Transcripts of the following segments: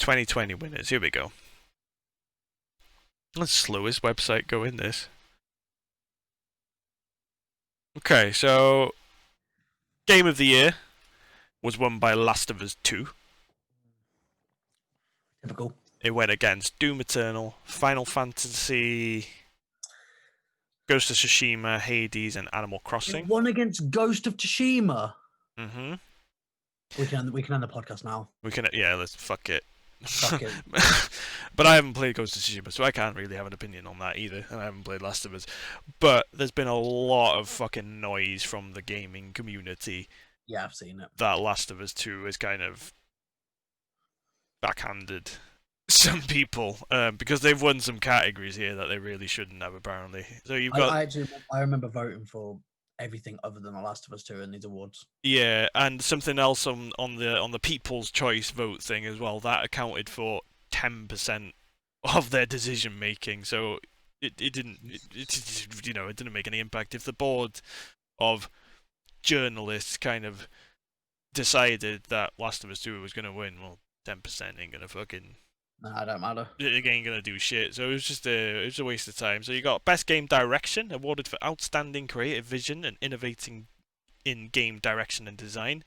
2020 winners. Here we go. That's the slowest website going, this. Okay, so Game of the Year was won by Last of Us 2. Typical. It went against Doom Eternal, Final Fantasy, Ghost of Tsushima, Hades, and Animal Crossing. It won against Ghost of Tsushima. Mm-hmm. We can end the podcast now. Let's fuck it. Fuck it. But I haven't played Ghost of Tsushima, so I can't really have an opinion on that either, and I haven't played Last of Us. But there's been a lot of fucking noise from the gaming community. Yeah, I've seen it. That Last of Us 2 is kind of backhanded some people, because they've won some categories here that they really shouldn't have, apparently. So you've got... I remember voting for everything other than The Last of Us 2 in these awards. Yeah, and something else on the People's Choice vote thing as well, that accounted for 10% of their decision making. So it didn't make any impact. If the board of journalists kind of decided that Last of Us 2 was going to win, well, 10% ain't gonna fucking... Nah, it don't matter. It ain't gonna do shit. So it was a waste of time. So you got Best Game Direction, awarded for outstanding creative vision and innovating in game direction and design.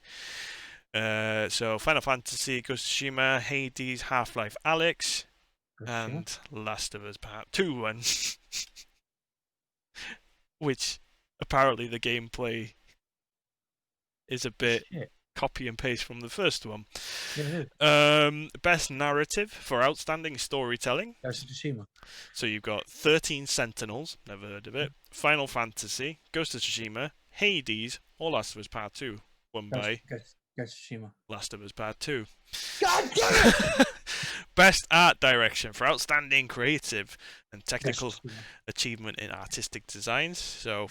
So Final Fantasy, Ghost of Tsushima, Hades, Half-Life Alyx, and Last of Us Part 2 won. Which apparently the gameplay is a bit copy and paste from the first one. Best narrative for outstanding storytelling. Ghost of Tsushima. So you've got 13 Sentinels, never heard of it. Final Fantasy, Ghost of Tsushima, Hades, or Last of Us Part 2, won by Ghost of Tsushima. Last of Us Part 2. God damn it! Best art direction for outstanding creative and technical achievement in artistic designs. So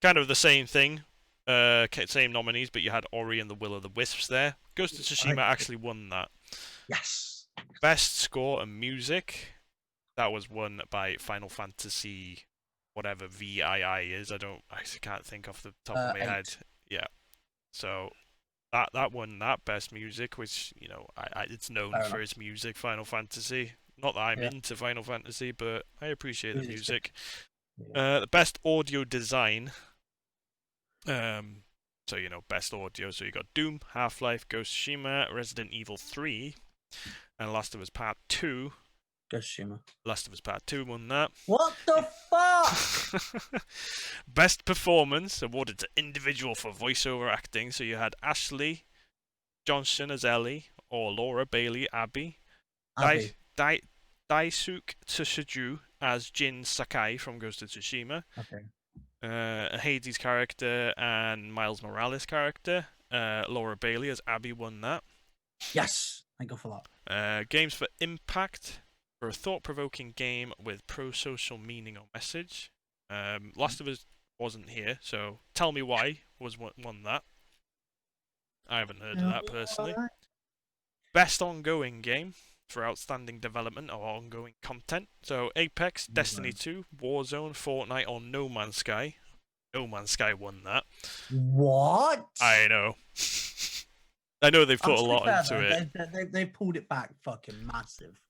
kind of the same thing. Same nominees, but you had Ori and the Will of the Wisps there. Ghost of Tsushima actually won that. Yes. Best score and music, that was won by Final Fantasy, whatever VII is. I can't think off the top of my head. Yeah. So that won that best music, which it's known for its music. Final Fantasy. Not that I'm into Final Fantasy, but I appreciate the music. The best audio design. So best audio. So you got Doom, Half-Life, Ghost of Tsushima, Resident Evil 3, and Last of Us Part 2. Ghost of Tsushima. Last of Us Part 2 won that. What the fuck? Best performance awarded to individual for voiceover acting. So you had Ashley Johnson as Ellie, or Laura Bailey Abby. Daisuke Tsushiju as Jin Sakai from Ghost of Tsushima. Okay. Hades character and Miles Morales character. Laura Bailey as Abby won that. Yes, thank God for that. Games for Impact for a thought-provoking game with pro-social meaning or message. Last of Us wasn't here, so Tell Me Why won that. I haven't heard of that personally. Best ongoing game for outstanding development or ongoing content. So Apex, Destiny 2, Warzone, Fortnite, or No Man's Sky. No Man's Sky won that. What? I know. I know they've put a lot into it. They pulled it back fucking massive.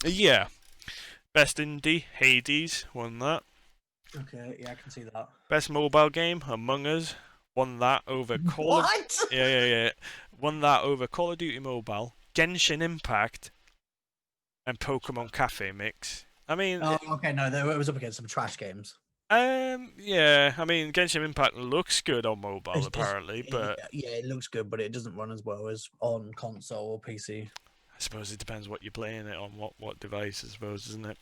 Yeah. Best indie, Hades, won that. Okay, yeah, I can see that. Best mobile game, Among Us, won that over Call of... Yeah. Won that over Call of Duty Mobile, Genshin Impact, and Pokemon Cafe Mix. I mean... Oh, okay, no, it was up against some trash games. Yeah, I mean, Genshin Impact looks good on mobile, apparently, but... Yeah, it looks good, but it doesn't run as well as on console or PC. I suppose it depends what you're playing it on, what device, I suppose, isn't it?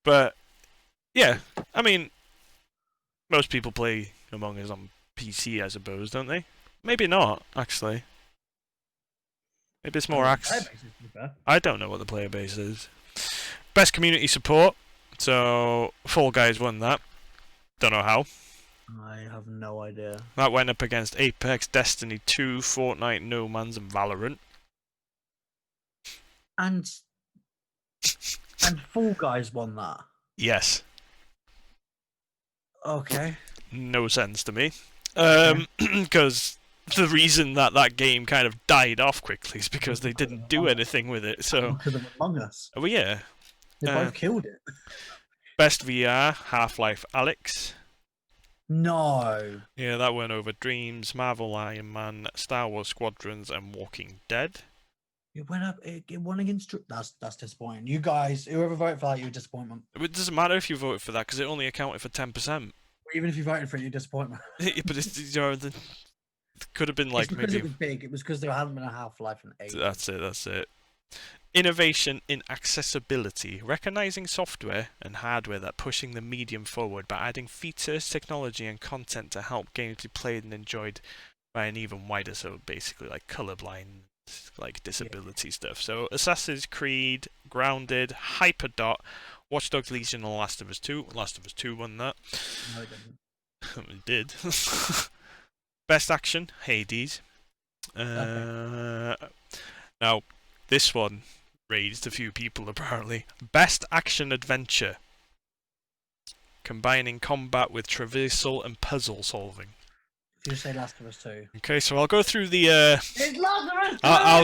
But, yeah, I mean, most people play Among Us on PC, I suppose, don't they? Maybe not, actually. Maybe it's more I don't know what the player base is. Best community support. So Fall Guys won that. Don't know how. I have no idea. That went up against Apex, Destiny 2, Fortnite, No Man's, and Valorant. And Fall Guys won that. Yes. Okay. No sense to me. Because the reason that that game kind of died off quickly is because they didn't do anything with it. So, Because of Among Us. well, yeah. They Uh, both killed it. Best VR, Half-Life Alyx. No. Yeah, that went over Dreams, Marvel Iron Man, Star Wars Squadrons, and Walking Dead. It went up. It won against. That's disappointing. You guys, whoever voted for that, you're a disappointment. It doesn't matter if you voted for that because it only accounted for 10%. Even if you voted for it, you're a disappointment. But it's, you know, it could have been It's like because maybe. it was big. It was because there hadn't been a Half-Life in ages. That's it. That's it. Innovation in accessibility, recognizing software and hardware that pushing the medium forward by adding features, technology, and content to help games be played and enjoyed by an even wider, so basically like colorblind, like disability stuff. So Assassin's Creed, Grounded, Hyperdot, Watch Dogs Legion, and Last of Us 2. Last of Us 2 won that. No, it didn't. It did. Best action, Hades. Okay. Now, this one raised a few people apparently. Best action adventure, combining combat with traversal and puzzle solving. If you say Last of Us 2. Okay, so I'll go through the. It's Last of Us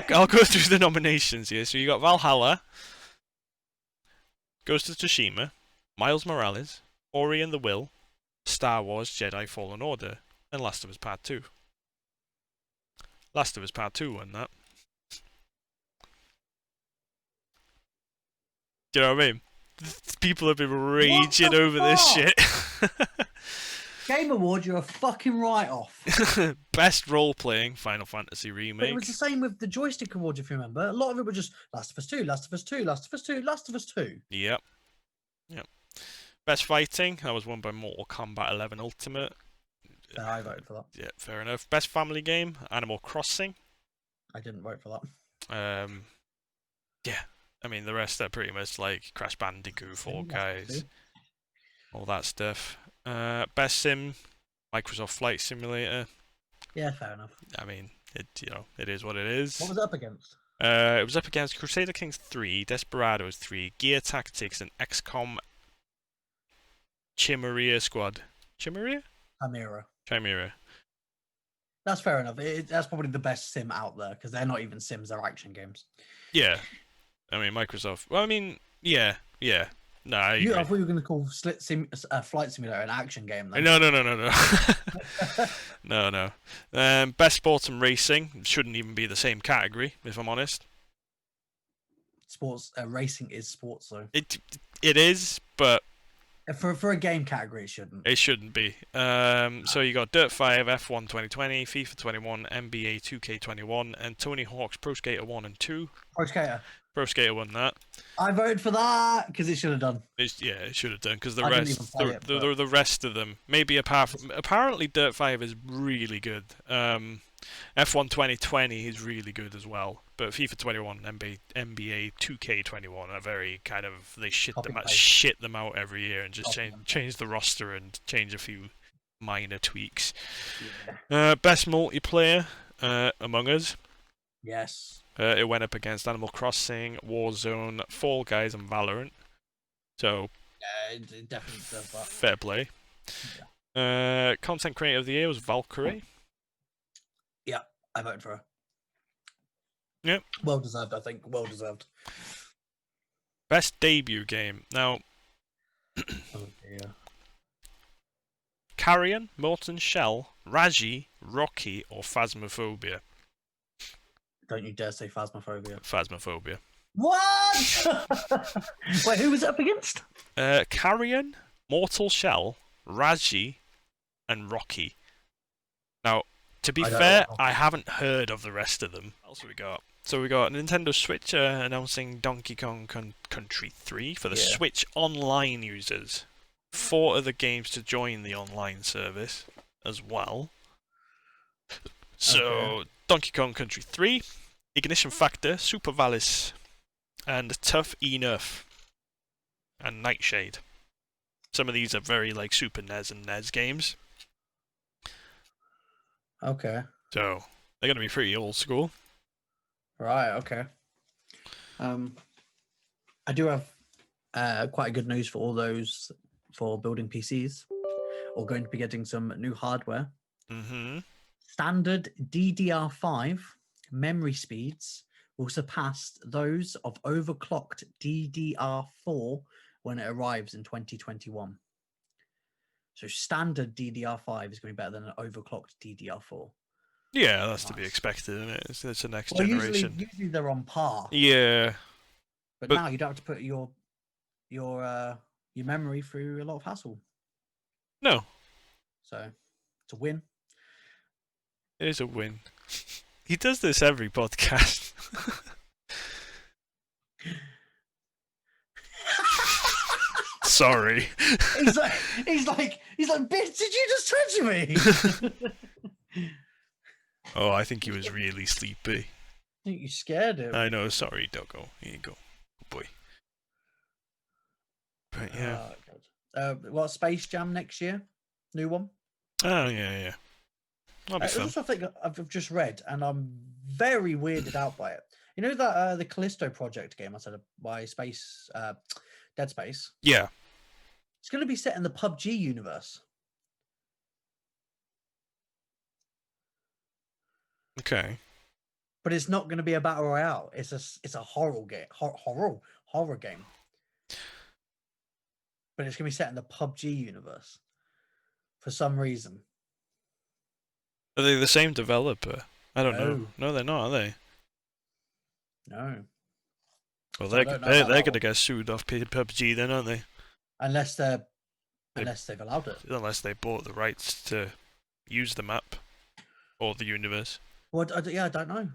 2! I'll go through the nominations here. So you got Valhalla, Ghost of Tsushima, Miles Morales, Ori and the Will, Star Wars Jedi Fallen Order, and Last of Us Part 2. Last of Us Part 2 won that. Do you know what I mean? People have been raging over this shit. Game Award, you're a fucking write-off. Best role-playing, Final Fantasy But Remake. it was the same with the joystick awards, if you remember. A lot of it was just Last of Us 2, Last of Us 2, Last of Us 2, Last of Us 2. Yep. Best fighting, that was won by Mortal Kombat 11 Ultimate. So I voted for that. Yeah, fair enough. Best family game, Animal Crossing. I didn't vote for that. Yeah. I mean, the rest are pretty much like Crash Bandicoot, Fall Guys, all that stuff. Best sim, Microsoft Flight Simulator. Yeah, fair enough. I mean, it is what it is. What was it up against? It was up against Crusader Kings 3, Desperados 3, Gear Tactics, and XCOM Chimera Squad. Chimera? Chimera. That's fair enough. That's probably the best sim out there because they're not even sims; they're action games. Yeah. I mean, Microsoft. Well, I mean, yeah. No, I agree. I thought you were going to call Flight Simulator an action game. Then. No. No. Best sport and racing shouldn't even be the same category, if I'm honest. Sports racing is sports, though. It is, but for a game category, it shouldn't. It shouldn't be. So you got Dirt 5, F1 2020, FIFA 21, NBA 2K21, and Tony Hawk's Pro Skater 1 and 2. Pro Skater won that. I voted for that because it should have done. It should have done because the rest of them, maybe apparently Dirt 5 is really good. F1 2020 is really good as well, but FIFA 21, NBA 2K21 are very kind of they shit them out every year and just change the roster and change a few minor tweaks. Yeah. Best multiplayer, Among Us. Yes. It went up against Animal Crossing, Warzone, Fall Guys, and Valorant. So, yeah, it definitely does that. Fair play. Yeah. Content Creator of the Year was Valkyrie. Yeah, I voted for her. Yep. Well deserved, I think. Well deserved. Best debut game. Now, Carrion, Molten Shell, Raji, Rocky, or Phasmophobia? Don't you dare say Phasmophobia. Phasmophobia. What? Wait, who was it up against? Carrion, Mortal Shell, Raji, and Rocky. Now, to be fair, I haven't heard of the rest of them. What else have we got? So we got Nintendo Switch announcing Donkey Kong Country 3 for the Switch Online users. 4 other games to join the online service as well. So, Donkey Kong Country 3, Ignition Factor, Super Valis, and Tough Enough, and Nightshade. Some of these are very like Super NES and NES games. Okay. So, they're going to be pretty old school. Right, okay. I do have quite good news for all those for building PCs or going to be getting some new hardware. Mm-hmm. Standard DDR5 memory speeds will surpass those of overclocked DDR4 when it arrives in 2021. So standard DDR5 is going to be better than an overclocked DDR4. Yeah, that's to be Nice. expected, isn't it? It's the next Well, generation. usually they're on par, Yeah, but but now you don't have to put your memory through a lot of hassle. no, So it's a win. it is a win. He does this every podcast. Sorry. he's like, bitch, did you just touch me? Oh, I think he was really sleepy. I think you scared him. I know, sorry, doggo. Here you go. Good boy. But yeah. What, Space Jam next year? New one? Oh, yeah. That'll be There's fun. also something I've just read, and I'm very weirded out by it. You know that the Callisto Project game I said by Space, Dead Space? Yeah. It's going to be set in the PUBG universe. Okay. But it's not going to be a battle royale. It's a horror game. Horror game. But it's going to be set in the PUBG universe for some reason. Are they the same developer? I don't know. No. No, they're not, are they? No. Well, So I they're don't know about going that to get sued off PUBG then, aren't they? Unless they've allowed it. Unless they bought the rights to use the map or the universe. Well, I don't know.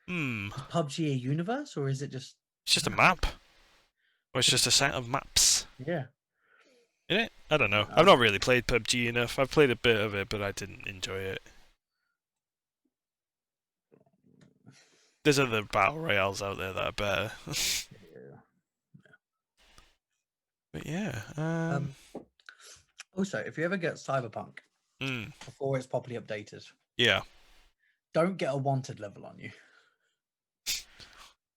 Hmm. Is PUBG a universe, or is it just... It's just a map. Or it's just a set of maps. Yeah. In it? I don't know. I've not really played PUBG enough. I've played a bit of it, but I didn't enjoy it. There's other battle royales out there that are better. But yeah. Also, if you ever get Cyberpunk before it's properly updated, yeah. don't get a wanted level on you.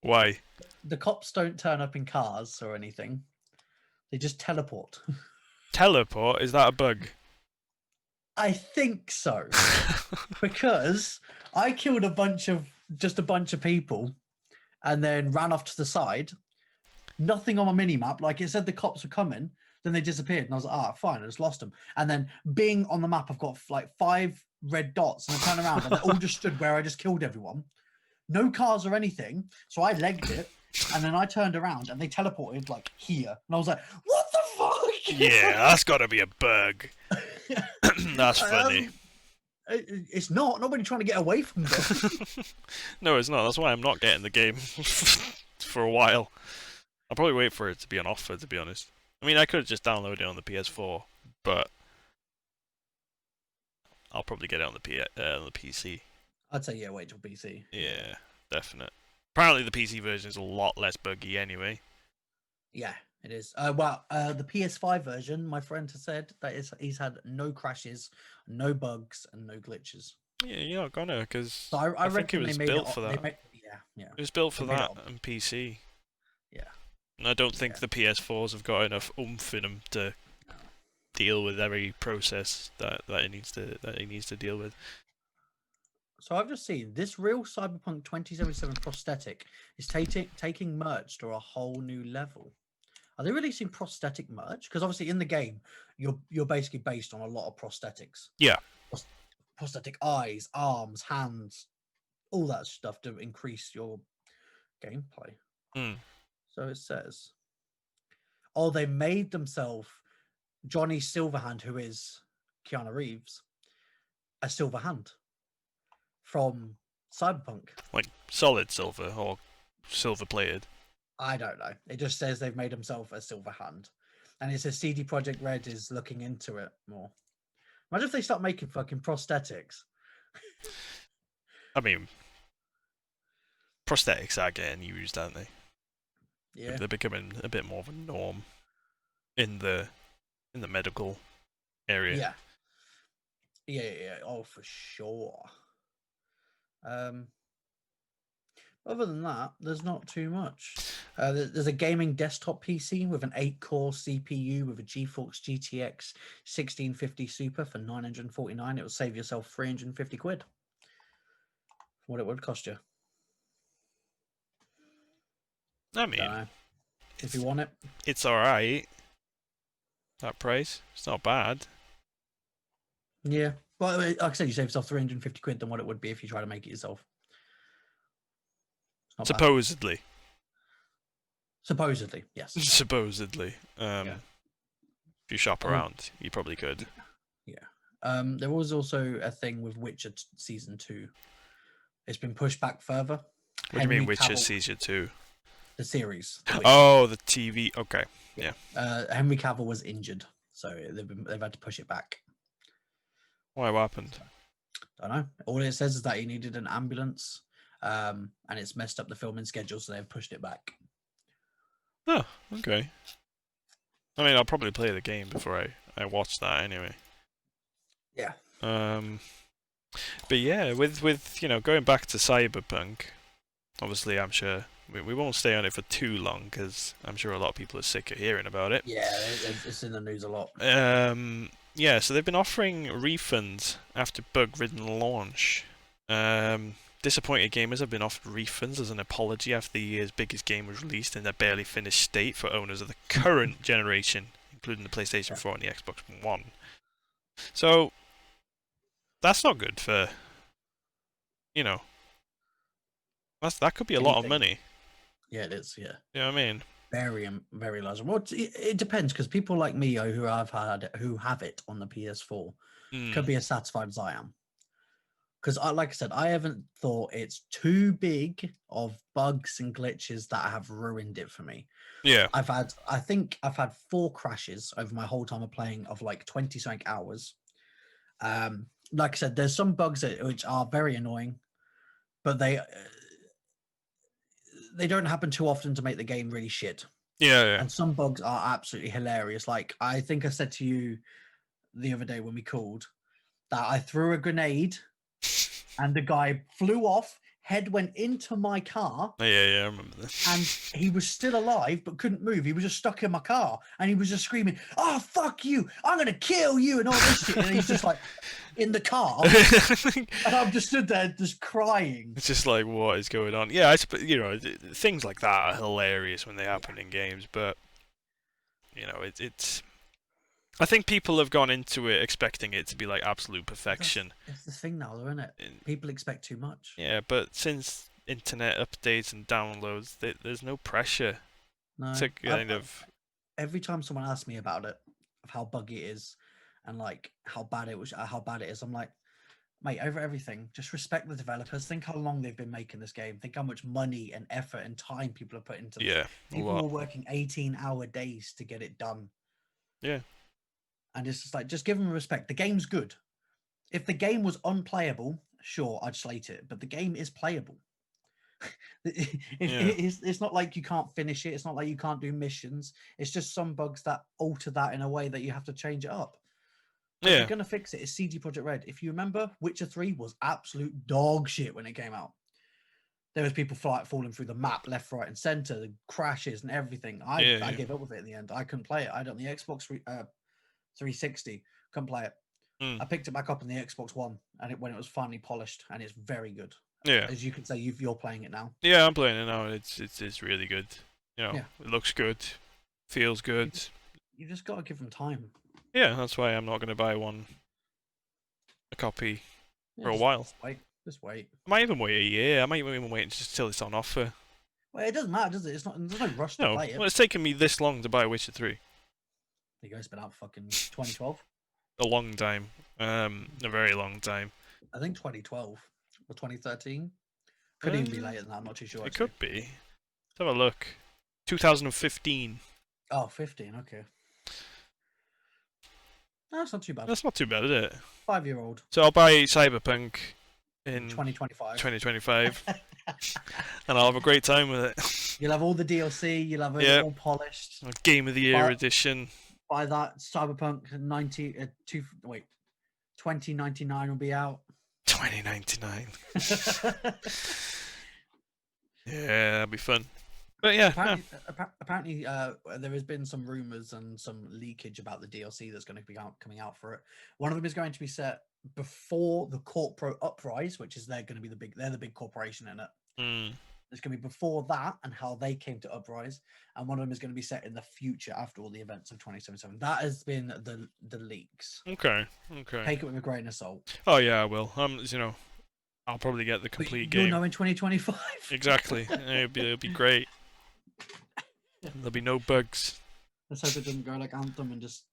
Why? The cops don't turn up in cars or anything. They just teleport. Teleport? Is that a bug? I think so. Because I killed a bunch of people and then ran off to the side. Nothing on my mini-map. Like it said the cops were coming, then they disappeared. And I was like, fine, I just lost them. And then being on the map, I've got like 5 red dots and I turn around and they all just stood where I just killed everyone. No cars or anything. So I legged it and then I turned around and they teleported like here. And I was like, what the fuck? Yeah, that's got to be a bug. That's funny. It's not. Nobody trying to get away from them. No, it's not. That's why I'm not getting the game for a while. I'll probably wait for it to be on offer, to be honest. I mean, I could just download it on the PS4, but I'll probably get it on the PC. I'd say, yeah, wait till PC. Yeah, definite. Apparently the PC version is a lot less buggy anyway. Yeah, it is. The PS5 version, my friend has said that he's had no crashes, no bugs, and no glitches. Yeah, you're not gonna, because So I think it reckon was they made built it, for that. Yeah. It was built for They made that it on PC. Yeah. And I don't think the PS4s have got enough oomph in them to deal with every process that it needs to deal with. So I've just seen this real Cyberpunk 2077 prosthetic is taking merch to a whole new level. Are they releasing prosthetic merch? Because obviously in the game, you're basically based on a lot of prosthetics. Yeah. Prosthetic eyes, arms, hands, all that stuff to increase your gameplay. So it says, they made themselves Johnny Silverhand, who is Keanu Reeves, a silver hand from Cyberpunk. Like solid silver or silver plated? I don't know. It just says they've made themselves a silver hand. And it says CD Projekt Red is looking into it more. Imagine if they start making fucking prosthetics. I mean, prosthetics are getting used, aren't they? Yeah. They're becoming a bit more of a norm in the medical area. Yeah. Oh, for sure. Other than that, there's not too much. There's a gaming desktop PC with an 8-core CPU with a GeForce GTX 1650 Super for 949. It will save yourself 350 quid. What it would cost you. I mean, Don't know. If you want it. it's alright. That price. It's not bad. Yeah. Well, like I said, you save yourself 350 quid than what it would be if you try to make it yourself. It's not bad. Supposedly. Supposedly, yes. Supposedly. Yeah. If you shop around, you probably could. There was also a thing with Witcher Season 2. It's been pushed back further. What do you mean Henry Witcher Cavill- Season 2? The series. Oh, the TV. Okay. Yeah. Henry Cavill was injured, so they've had to push it back. Why? What happened? Don't know. All it says is that he needed an ambulance, and it's messed up the filming schedule, so they've pushed it back. Oh, okay. I mean, I'll probably play the game before I watch that anyway. Yeah. But yeah, with going back to Cyberpunk, obviously I'm sure we won't stay on it for too long because I'm sure a lot of people are sick of hearing about it. Yeah, it's in the news a lot. Yeah, so they've been offering refunds after bug-ridden launch. Disappointed gamers have been offered refunds as an apology after the year's biggest game was released in a barely finished state for owners of the current generation, including the PlayStation 4 and the Xbox One. So, that's not good for, that could be a lot of money. Yeah, it is, yeah. You know what I mean? Very large. Well, it depends, because people like me who have it on the PS4 could be as satisfied as I am. Because, like I said, I haven't thought it's too big of bugs and glitches that have ruined it for me. Yeah. I think I've had 4 crashes over my whole time of playing of like 20-something hours. Like I said, there's some bugs which are very annoying, but they don't happen too often to make the game really shit. Yeah. And some bugs are absolutely hilarious. Like, I think I said to you the other day when we called that I threw a grenade and the guy flew off, head went into my car. Yeah, I remember this. And he was still alive but couldn't move. He was just stuck in my car and he was just screaming, "Oh, fuck you, I'm gonna kill you," and all this shit. And he's just like in the car. And I'm just stood there just crying. It's just like, what is going on? Yeah, I suppose, things like that are hilarious when they happen in games, but it's I think people have gone into it expecting it to be like absolute perfection. It's the thing now, though, isn't it? People expect too much. Yeah, but since internet updates and downloads, there's no pressure to kind of. Every time someone asks me about it, of how buggy it is, and like how bad it is, I'm like, mate, over everything, just respect the developers. Think how long they've been making this game. Think how much money and effort and time people have put into this. Yeah, people were working 18-hour days to get it done. Yeah. And it's just like, just give them respect. The game's good. If the game was unplayable, sure, I'd slate it. But the game is playable. It's not like you can't finish it. It's not like you can't do missions. It's just some bugs that alter that in a way that you have to change it up. If you're going to fix it, it's CD Projekt Red. If you remember, Witcher 3 was absolute dog shit when it came out. There was people falling through the map, left, right, and center, the crashes and everything. I gave up with it in the end. I couldn't play it. I had it on the Xbox 360, couldn't play it. I picked it back up on the Xbox One, and when it was finally polished, and it's very good. Yeah, as you can say, you're playing it now. Yeah, I'm playing it now. It's really good. It looks good, feels good. You just got to give them time. Yeah, that's why I'm not going to buy a copy for a while. Just wait. I might even wait a year. I might even wait until it's on offer. Well, it doesn't matter, does it? There's no rush to play it. Well, it's taken me this long to buy Witcher 3. You guys been out fucking 2012? A long time. A very long time. I think 2012 or 2013. Could even be later than that. I'm not too sure. It could be. Let's have a look. 2015. Oh, 15. Okay. No, that's not too bad. That's not too bad, is it? 5-year-old. So I'll buy Cyberpunk in 2025. And I'll have a great time with it. You'll have all the DLC. You'll have it all polished. Game of the Year edition. By that, Cyberpunk 2099 will be out. 2099. Yeah, that'll be fun. But yeah, Apparently, there has been some rumors and some leakage about the DLC that's going to be coming out for it. One of them is going to be set before the Corpro Uprise, which is they're going to be they're the big corporation in it. mm, It's going to be before that and how they came to Uprise, and one of them is going to be set in the future after all the events of 2077. That has been the leaks. okay. Take it with a grain of salt. Oh yeah, I will. I'll probably get the But complete you'll game. know in 2025. Exactly. It'll be great. There'll be no bugs. Let's hope it doesn't go like Anthem and just.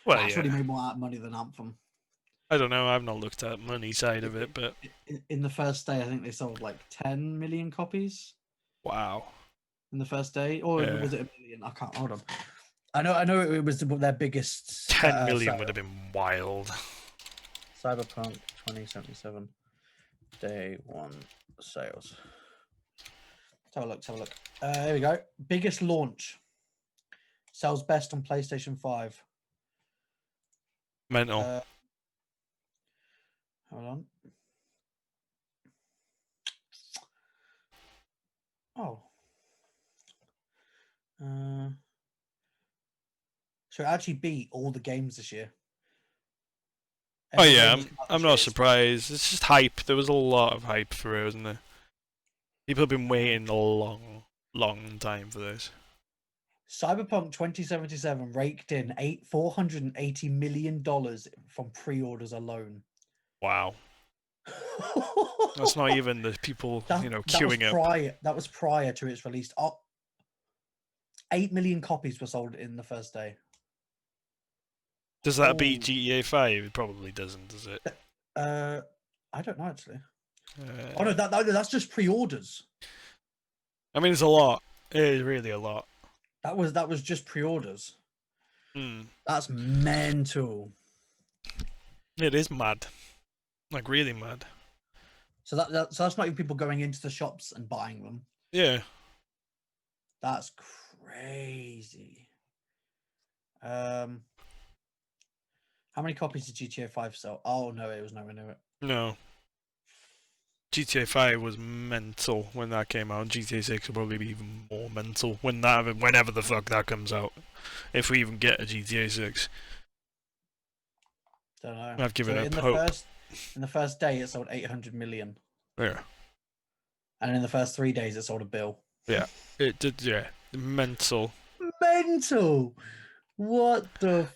Well, That's yeah. really made more money than Anthem. I don't know. I've not looked at money side of it, but In the first day, I think they sold like 10 million copies wow. in the first day, or Yeah. was it a million? I can't. Hold on. I know it was their biggest. 10 million sale. would have been wild. Cyberpunk 2077 day one sales. Let's have a look. Let's have a look. Here we go. Biggest launch. Sells best on PlayStation 5. Mental. Hold on. Oh. So it actually beat all the games this year. Oh Every yeah, game that's come out I'm this not year is- surprised. It's just hype. There was a lot of hype for it, wasn't there? People have been waiting a long time for this. Cyberpunk 2077 raked in $480 million from pre-orders alone. Wow. That's not even the people, queuing up. That was prior to its release. 8 million copies were sold in the first day. Does that beat Oh. GTA 5? It probably doesn't, does it? I don't know actually. Oh Uh, no, that's just pre-orders. I mean, it's a lot. It is really a lot. That was just pre-orders. Hmm. That's mental. It is mad. Like, really mad. So that's not even people going into the shops and buying them. Yeah. That's crazy. How many copies did GTA 5 sell? Oh no, it was nowhere near it. No. GTA 5 was mental when that came out. GTA 6 will probably be even more mental whenever the fuck that comes out. If we even get a GTA 6. Don't know. I've given up in hope. In the first day, it sold 800 million, Yeah. and in the first 3 days, it sold a bill. It did, yeah. Mental. Mental. What the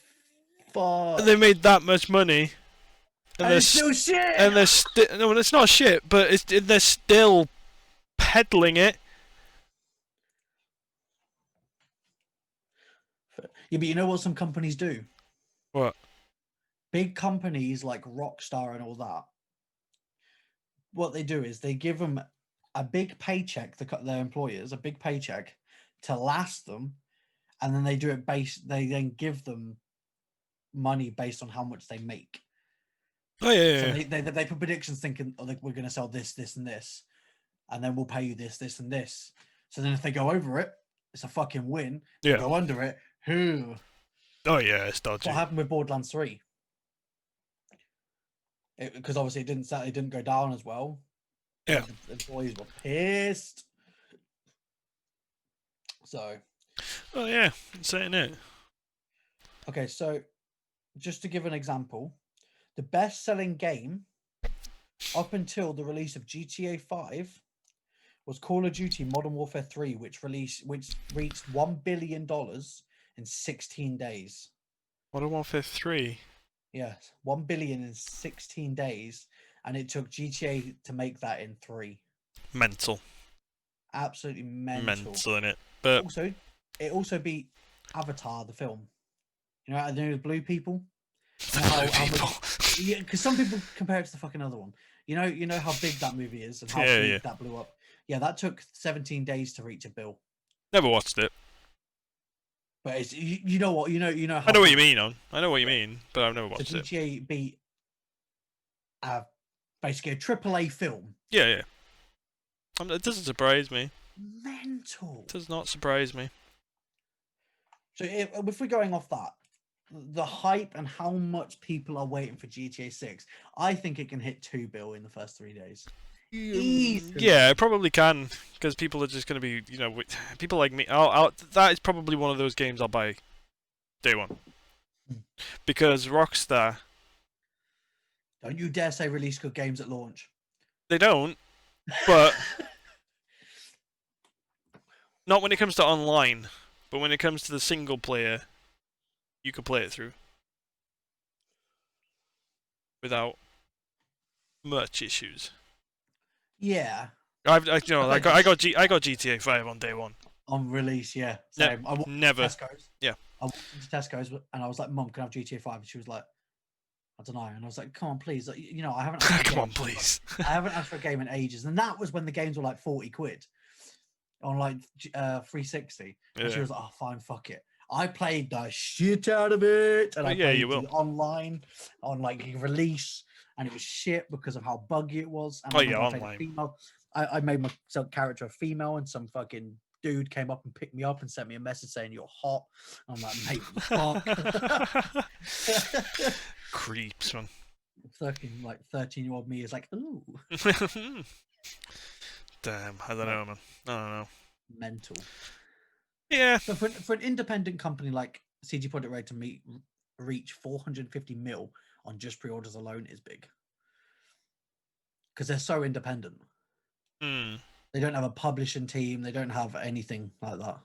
fuck? And they made that much money. And it's still shit. And they're still. No, it's not shit, but they're still peddling it. Yeah, but you know what some companies do? What? Big companies like Rockstar and all that. What they do is they give them a big paycheck, their employers a big paycheck to last them, and then they do it they then give them money based on how much they make. Oh yeah. So they put predictions thinking, oh, like, we're going to sell this, this, and this, and then we'll pay you this, this, and this. So then if they go over it, it's a fucking win. If Yeah. they go under it, who? Oh yeah, it's dodgy. What happened with Borderlands 3? Because obviously it didn't go down as well. Yeah. The employees were pissed. So. Oh yeah, I'm saying it. Okay, so just to give an example, the best-selling game up until the release of GTA 5 was Call of Duty Modern Warfare 3, which reached $1 billion in 16 days. Modern Warfare 3. Yes, 1 billion in 16 days, and it took GTA to make that in 3. Mental. Absolutely mental. Mental in it. But It also beat Avatar, the film. You know the blue people? people. Yeah, because some people compare it to the fucking other one. You know how big that movie is and how big that blew up. Yeah, that took 17 days to reach $1 billion. Never watched it. But it's, you know what? You know how I know what you mean, I know what you mean, but I've never watched so it. GTA beat basically a AAA film. Yeah. It doesn't surprise me. Mental. It does not surprise me. So if we're going off that, the hype and how much people are waiting for GTA 6, I think it can hit $2 billion in the first 3 days. Easily. Yeah, it probably can, because people are just going to be, people like me. That is probably one of those games I'll buy day one, because Rockstar, Don't you dare say release good games at launch. they don't, but not when it comes to online, but when it comes to the single player, you can play it through without much issues. Yeah. I got GTA 5 on day one. On release, yeah. Same. I walked Never. into Tesco's. Yeah. I walked into Tesco's and I was like, "Mum, can I have GTA 5?" And she was like, "I don't know." And I was like, "Come on, please. Like, I haven't. asked for a Come on, game. please. I haven't asked for a game in ages." And that was when the games were like 40 quid on like 360. And she Yeah. was like, "Oh, fine, fuck it." I played the shit out of it, and I Yeah, played you will. the online on like release, and it was shit because of how buggy it was. And Oh, I yeah, remember I played a online. female. I made my character a female, and some fucking dude came up and picked me up and sent me a message saying you're hot. I'm like, mate, fuck. Creeps, man. Fucking like 13-year-old me is like, ooh, Damn, I don't know, man. I don't know. mental. Yeah. But for an independent company like CG Projekt Red to reach 450 mil on just pre-orders alone is big. Because they're so independent. Hmm. They don't have a publishing team. They don't have anything like that.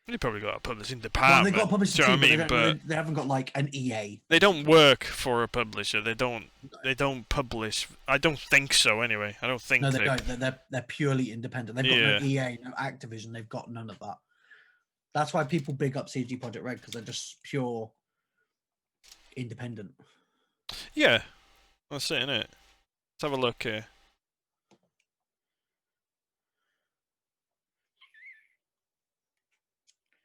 They probably got a publishing Well, department. they've got a publishing do you know team, what I mean? but they haven't got like an EA. They don't work for a publisher. They don't. They don't publish. I don't think so. Anyway, I don't think. No, they don't. They're purely independent. They've got Yeah. no EA, no Activision. They've got none of that. That's why people big up CG Projekt Red, because they're just pure independent. Yeah, that's it, innit? Let's have a look here.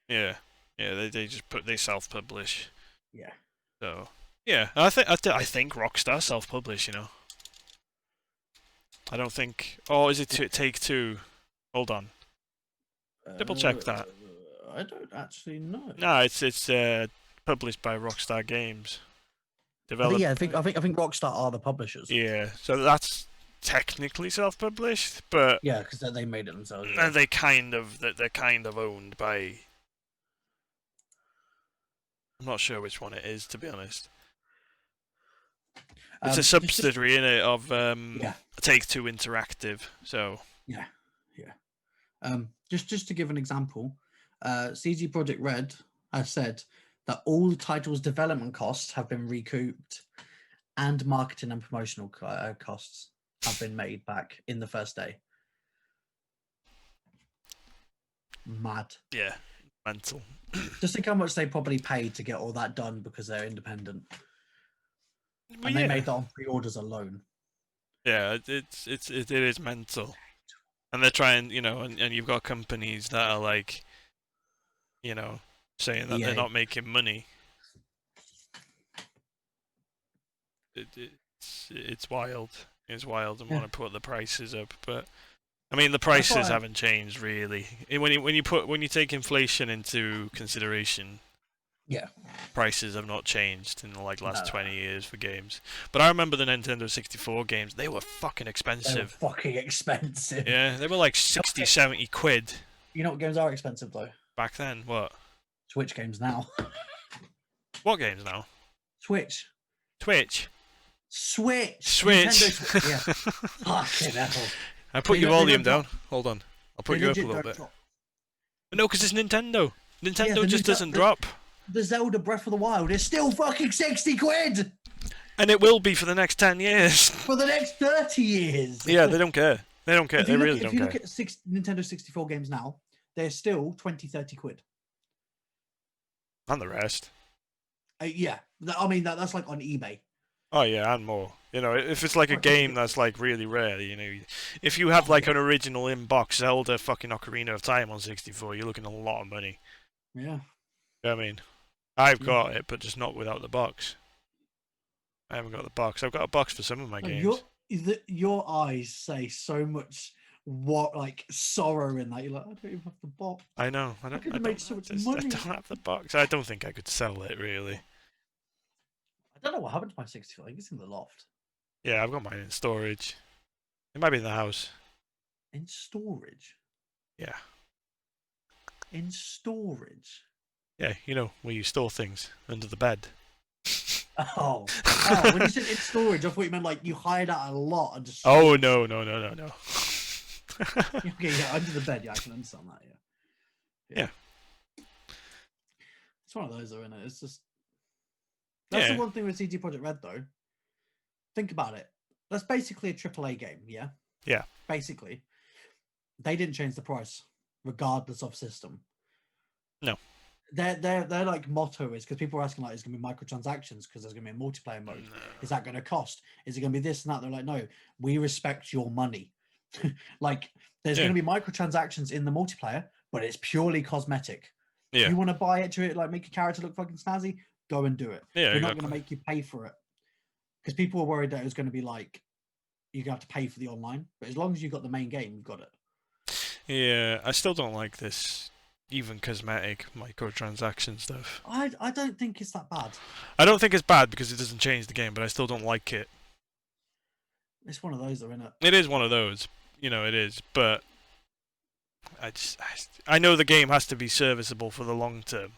Yeah, they self-publish. Yeah. So yeah, I think Rockstar self-publish. I don't think. Oh, is it Take-Two? Hold on. Double check that. I don't actually know. No, it's published by Rockstar Games. Developed. Yeah, I think Rockstar are the publishers. Yeah, so that's technically self-published, but yeah, because they made it themselves. And they're kind of owned by. I'm not sure which one it is, to be honest. It's a subsidiary in it of Take-Two Interactive. So yeah. Just to give an example, CG Projekt Red has said that all the titles' development costs have been recouped, and marketing and promotional costs have been made back in the first day. Mad. Yeah, mental. Just think how much they probably paid to get all that done because they're independent. And they made that on pre-orders alone. Yeah, it is mental. And they're trying, and you've got companies that are like, saying that they're not making money. It's wild. It's wild, and want to put the prices up, but I mean the prices haven't changed really. When you take inflation into consideration, prices have not changed in the last 20 years for games. But I remember the Nintendo 64 games; they were fucking expensive. Yeah, they were like 60, 70 quid. You know what games are expensive though? Back then, what? Switch games now. What games now? Switch. Switch. Nintendo, yeah. Fucking hell. I put your volume down. Hold on. I'll put you up a little bit. No, because it's Nintendo. Nintendo just doesn't drop. The Zelda Breath of the Wild is still fucking 60 quid! And it will be for the next 10 years. For the next 30 years! Yeah, they don't care. They don't care. They really don't care. If you look at Nintendo 64 games now, they're still 20, 30 quid. And the rest. Yeah. I mean, that's like on eBay. Oh, yeah, and more. If it's like a game that's like really rare, if you have like an original in-box Zelda fucking Ocarina of Time on 64, you're looking at a lot of money. Yeah. You know what I mean? I've got it, but just not without the box. I haven't got the box. I've got a box for some of my games. Your eyes say so much sorrow in that. You're like, I don't even have the box. I know. I don't have the box. I don't think I could sell it, really. I don't know what happened to my 64. I think it's in the loft. Yeah, I've got mine in storage. It might be in the house. In storage. Yeah. In storage. Yeah, you know, where you store things under the bed. Oh, oh! When you said in storage, I thought you meant like you hired out a lot and just. Oh stored no, shit. no, no, no, no. Okay, yeah, under the bed. Yeah, I can understand that. Yeah. Yeah. It's one of those, though, isn't it? It's just that's the Yeah. one thing with CG Project Red, though. Think about it. That's basically a AAA game, yeah. Yeah. Basically, they didn't change the price, regardless of system. No. Their like motto is, because people are asking like, is going to be microtransactions because there's going to be a multiplayer mode. No. Is that going to cost? Is it going to be this and that? They're like, no, we respect your money. Like, there's Yeah. going to be microtransactions in the multiplayer, but it's purely cosmetic. If Yeah. you want to buy it to like make a character look fucking snazzy, go and do it. Yeah, We're not going to exactly. make you pay for it, because people were worried that it was going to be like you're going to have to pay for the online. But as long as you got the main game, you've got it. Yeah, I still don't like this even cosmetic microtransaction stuff. I don't think it's that bad. I don't think it's bad because it doesn't change the game, but I still don't like it. It's one of those, though, isn't it? It is one of those, you know, it is, but I know the game has to be serviceable for the long term,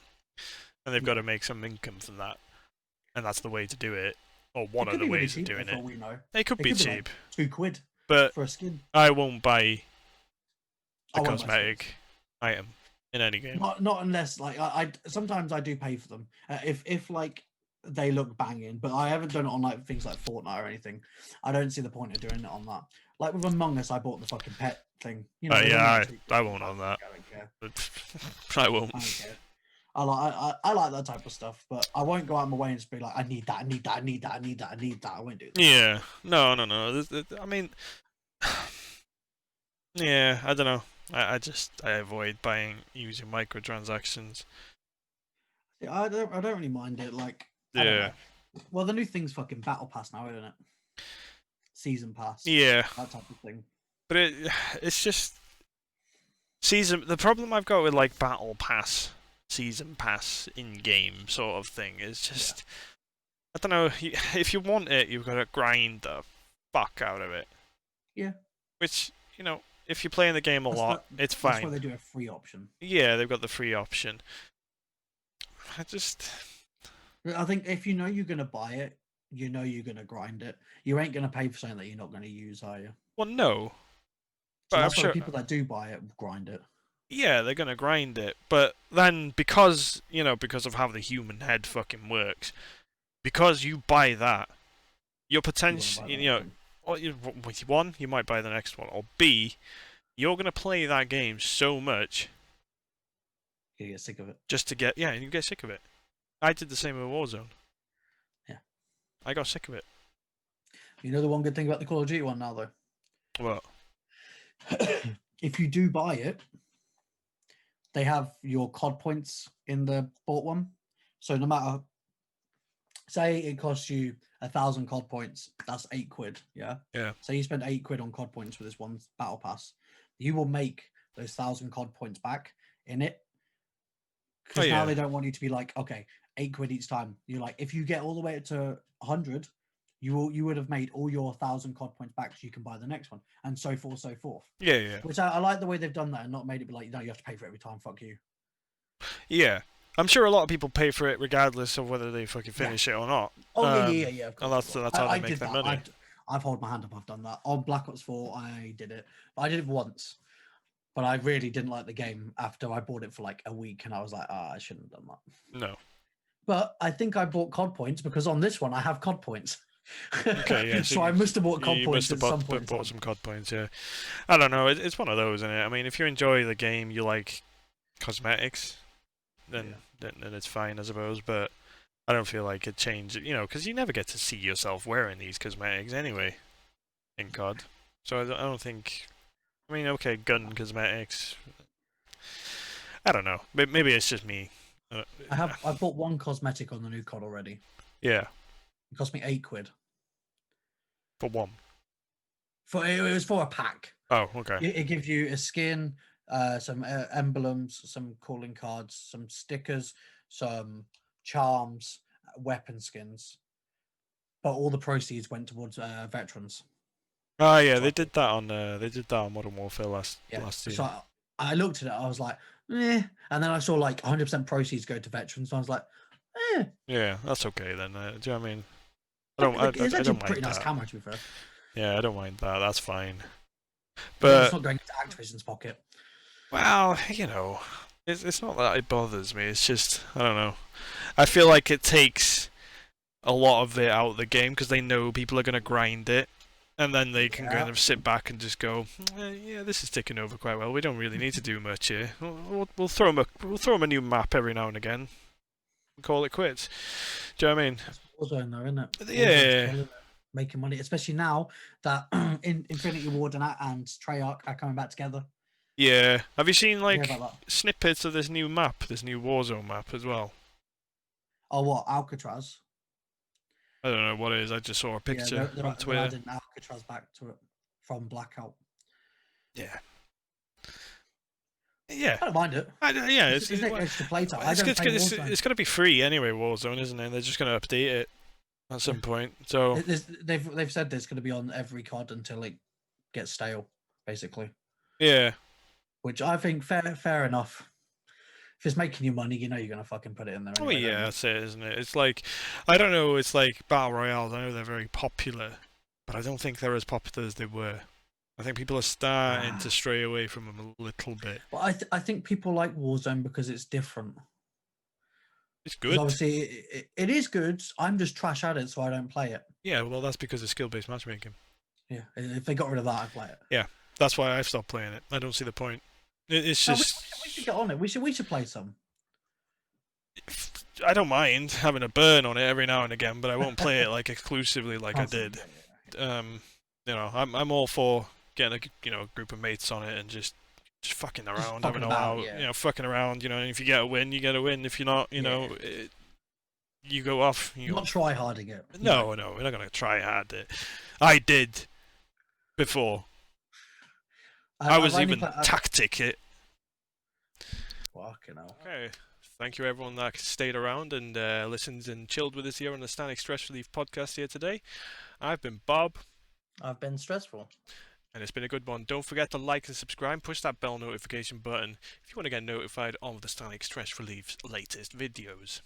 and they've got to make some income from that, and that's the way to do it, or one It of could the be really ways of cheap, doing for it. all we know. It could It be could be cheap, like £2 but for a skin. I won't buy I a won't buy skins. cosmetic item in any game. Not unless like I sometimes I do pay for them if like they look banging, but I haven't done it on like things like Fortnite or anything. I don't see the point of doing it on that. Like with Among Us, I bought the fucking pet thing. You know, there's Yeah, only two I things won't on that. I don't care. I won't. I don't care. I like that type of stuff, but I won't go out of my way and just be like, I need that, I need that, I need that, I need that, I need that. I won't do that. Yeah, no. I mean, yeah, I don't know. I avoid using microtransactions. Yeah, I don't really mind it. Like, I don't Yeah, know. Well, the new thing's fucking Battle Pass now, isn't it? Season Pass, yeah, that type of thing. but it's just season. The problem I've got with like battle pass, season pass in game sort of thing is just I don't know. If you want it, you've got to grind the fuck out of it. Yeah. Which you know, if you're playing the game a lot, it's fine. That's why they do a free option. Yeah, they've got the free option. I think if you know you're gonna buy it, you know you're gonna grind it. You ain't gonna pay for something that you're not gonna use, are you? well, no, So but I'm that's why sure. people that do buy it grind it. Yeah, they're gonna grind it, but then because because of how the human head fucking works, because you buy that, your potential, one, you might buy the next one, or B, you're gonna play that game so much You get sick of it. just to get, yeah, and you get sick of it. I did the same with Warzone. Yeah. I got sick of it. You know the one good thing about the Call of Duty one now, though? What? If you do buy it, they have your COD points in the bought one. So no matter, say it costs you 1,000 COD points, that's £8. Yeah. Yeah. So you spend £8 on COD points with this one battle pass. You will make those 1,000 COD points back in it. Because now they don't want you to be like, okay, £8 each time. You're like, if you get all the way to 100, you would have made all your 1,000 COD points back, so you can buy the next one, and so forth, so forth. Yeah, yeah. Which I like the way they've done that and not made it be like, no, you have to pay for it every time. Fuck you. Yeah. I'm sure a lot of people pay for it regardless of whether they fucking finish it or not. Oh yeah. Of course, And that's how they make their money. I've held my hand up. I've done that on Black Ops 4. I did it. I did it once, but I really didn't like the game after I bought it for like a week, and I was like, I shouldn't have done that. No. But I think I bought COD points because on this one I have COD points. Okay, yeah. So I must have bought COD you points must at have some point. bought some COD points, yeah. I don't know. It's one of those, isn't it? I mean, if you enjoy the game, you like cosmetics, then it's fine, I suppose. But I don't feel like it changed, because you never get to see yourself wearing these cosmetics anyway in COD. So I don't think. I mean, okay, gun cosmetics. I don't know. Maybe it's just me. I bought one cosmetic on the new COD already. Yeah. It cost me £8. For one. It was for a pack. Oh, okay. It gives you a skin, some emblems, some calling cards, some stickers, some charms, weapon skins. But all the proceeds went towards veterans. Oh yeah, So they did that on Modern Warfare last yeah. season. So I looked at it. I was like, eh. And then I saw like 100% proceeds go to veterans. So I was like, eh. Yeah, that's okay then. Do you know what I mean? It's I actually don't pretty mind nice that. camera, to be fair. Yeah, I don't mind that. That's fine. As long as it's But not going into Activision's pocket. well, you know, it's not that it bothers me. It's just I don't know. I feel like it takes a lot of it out of the game because they know people are gonna grind it, and then they can kind Yeah. of sit back and just go, yeah, this is ticking over quite well. We don't really need to do much here. We'll throw them a new map every now and again. And call it quits. Do you know what I mean? That's Warzone, though, isn't it? Warzone's Yeah. killing it, making money, especially now that Infinity Ward and Treyarch are coming back together. Yeah. Have you seen Hear like about that? snippets of this new map, this new Warzone map as well? Oh, what? Alcatraz? I don't know what it is. I just saw a Yeah, picture they're on Twitter. adding Alcatraz back to it from Blackout. Yeah. Yeah. I don't mind it. Yeah, It's extra playtime. I don't play Warzone. it's going to be free anyway, Warzone, isn't it? They're just going to update it at some point. So They've said it's going to be on every COD until it gets stale, basically. yeah, Which I think fair enough. If it's making you money, you know you're going to fucking put it in there. oh Anyway, yeah, that's it, isn't it? It's like I don't know. It's like battle royales. I know they're very popular, but I don't think they're as popular as they were. I think people are starting to stray away from them a little bit. Well, I think people like Warzone because it's different. It's good. Obviously, it is good. I'm just trash at it, so I don't play it. Yeah, well, that's because of skill-based matchmaking. Yeah, if they got rid of that, I'd play it. Yeah, that's why I've stopped playing it. I don't see the point. It's No, just we should get on it. We should play some. I don't mind having a burn on it every now and again, but I won't play it like exclusively like I did. You know, I'm all for getting a group of mates on it and just fucking around, having a while, fucking around. You know, and if you get a win, you get a win. If you're not, you know, you go off. Not try harding it. No, we're not gonna try hard it. I did before. I was even tactic it. Fucking hell. Okay. Thank you everyone that stayed around and listened and chilled with us here on the Static Stress Relief podcast here today. I've been Bob. I've been Stressful. And it's been a good one. Don't forget to like and subscribe. Push that bell notification button if you want to get notified of the Static Stress Relief's latest videos.